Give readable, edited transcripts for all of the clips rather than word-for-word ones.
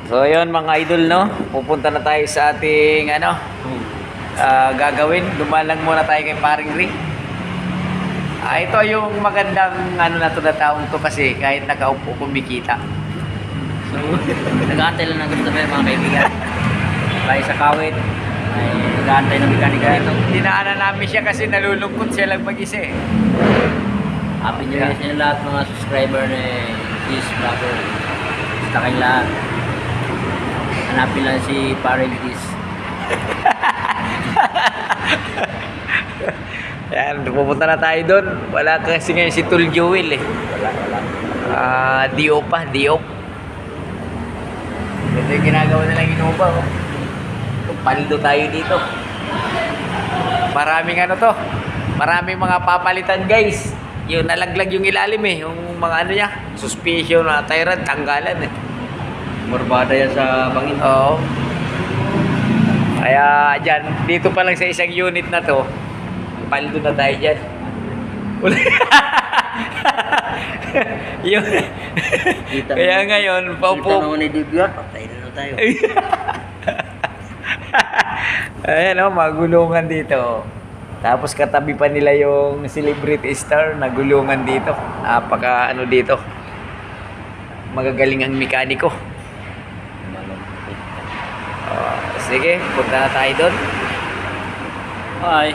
So ayun mga idol, no, pupunta na tayo sa ating gagawin. Dumaan lang muna tayo kay Paring Rick. Ito yung magandang na to na taong to kasi kahit nakaupo kumikita. So, nag-aantay lang ng gusto mga kaibigan. Tayo sa kawit, ay nag-aantay ng mekanika ito. Dinaanan namin siya kasi nalulungkot siya lang mag-isa eh. Happy New Year sa inyo lahat mga subscriber ni Kiss Vlogger. Basta kayong lahat. Hanapin lang si Paring Kiss. Yan, pupunta na tayo doon. Wala kasi ngayon si Tul Joel eh. Wala. Diop. Ito yung ginagawa nilang inuba. Oh. Paldo tayo dito. Maraming maraming mga papalitan guys. Yung nalaglag yung ilalim eh. Yung mga niya, suspicion na tyrant, tanggalan eh. Morbada yan sa bangin. Oo. Kaya dyan, dito pa lang sa isang unit na to, paldo na tayo dyan. Kaya ngayon, Kita naman ni Divyat, patay na tayo. Ayan o, magulungan dito. Tapos katabi pa nila yung celebrity star na gulungan dito. Napaka dito. Magagaling ang mekaniko. Sige, punta na tayo doon. Hi.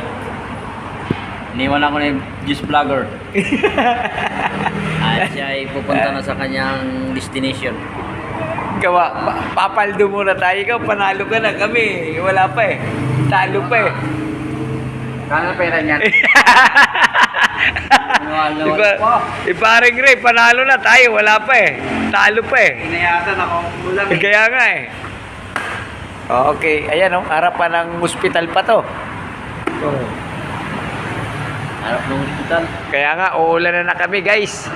Iniwan ako ni Juice Vlogger. At siya ay pupunta na sa kanyang destination. Papaldo muna tayo. Ikaw, panalo ka na kami. Wala pa eh. Talo pa eh. Kano pera niyan? Diba, Paring Ray, panalo na tayo. Wala pa eh. Talo pa eh. Inayatan ako ulang. Kaya nga eh. Okay, ayan o. Harapan ng hospital pa to. Harap ng hospital. Kaya nga, uulan na kami guys.